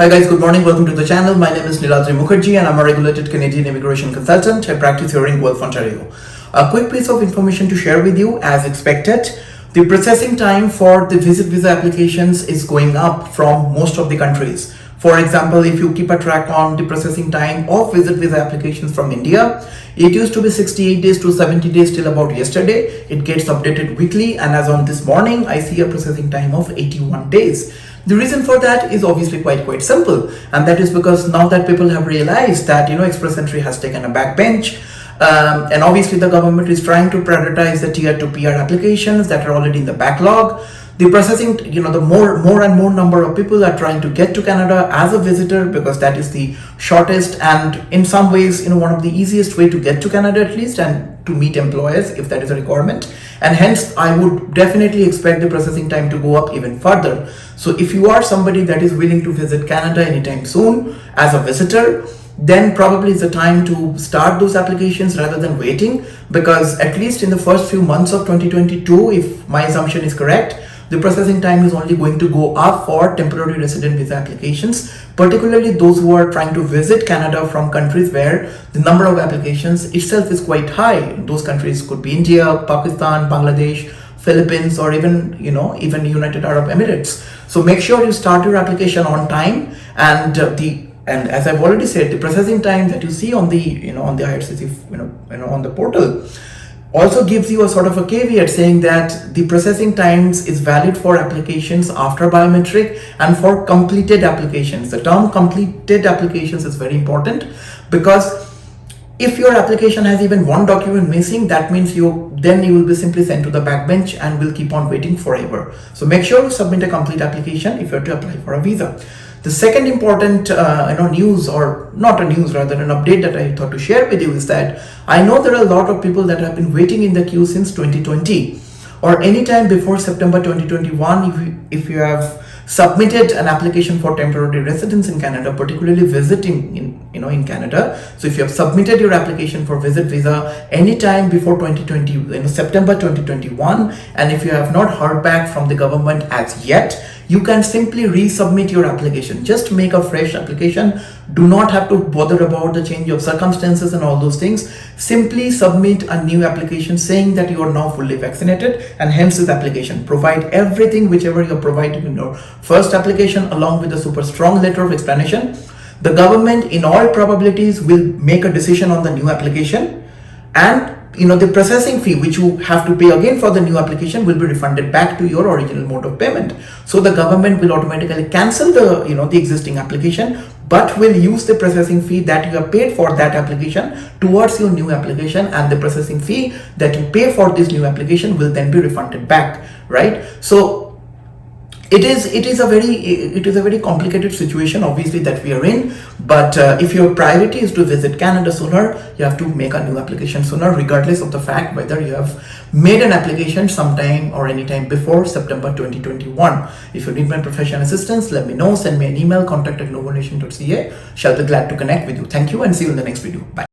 Hi guys, good morning. Welcome to the channel. My name is Niladri Mukherjee and I'm a regulated Canadian immigration consultant. I practice here in Guelph, Ontario. A quick piece of information to share with you. As expected, the processing time for the visit visa applications is going up from most of the countries. For example, if you keep a track on the processing time of visit visa applications from India, it used to be 68 days to 70 days till about yesterday. It gets updated weekly, and as on this morning, I see a processing time of 81 days. The reason for that is obviously quite simple, and that is because now that people have realized that Express Entry has taken a backbench, and obviously the government is trying to prioritize the tier 2 PR applications that are already in the backlog. The processing, the more and more number of people are trying to get to Canada as a visitor, because that is the shortest and in some ways one of the easiest way to get to Canada, at least, and to meet employers if that is a requirement. And hence I would definitely expect the processing time to go up even further. So if you are somebody that is willing to visit Canada anytime soon as a visitor, then probably it's the time to start those applications rather than waiting, because at least in the first few months of 2022, if my assumption is correct, the processing time is only going to go up for temporary resident visa applications, particularly those who are trying to visit Canada from countries where the number of applications itself is quite high. Those countries could be India, Pakistan, Bangladesh, Philippines, or even United Arab Emirates. So make sure you start your application on time, and as I've already said, the processing time that you see on the on the RCIC on the portal also gives you a sort of a caveat saying that the processing times is valid for applications after biometric and for completed applications. The term completed applications is very important, because if your application has even one document missing, that means you will be simply sent to the backbench and will keep on waiting forever. So make sure you submit a complete application if you're to apply for a visa. The second important news, or not a news, rather an update that I thought to share with you, is that I know there are a lot of people that have been waiting in the queue since 2020 or any time before September 2021. If you have submitted an application for temporary residence in Canada, particularly visiting in Canada. So if you have submitted your application for visit visa anytime before September 2021, and if you have not heard back from the government as yet, you can simply resubmit your application. Just make a fresh application. Do not have to bother about the change of circumstances and all those things. Simply submit a new application saying that you are now fully vaccinated, and hence this application. Provide everything whichever you have provided in your first application, along with a super strong letter of explanation. The government in all probabilities will make a decision on the new application, and the processing fee which you have to pay again for the new application will be refunded back to your original mode of payment. So the government will automatically cancel the existing application, but will use the processing fee that you have paid for that application towards your new application, and the processing fee that you pay for this new application will then be refunded back, right? So it is a very complicated situation, obviously, that we are in. But if your priority is to visit Canada sooner, you have to make a new application sooner, regardless of the fact whether you have made an application sometime or anytime before September 2021. If you need my professional assistance, let me know. Send me an email, contact@nuvonation.ca. Shall be glad to connect with you. Thank you, and see you in the next video. Bye.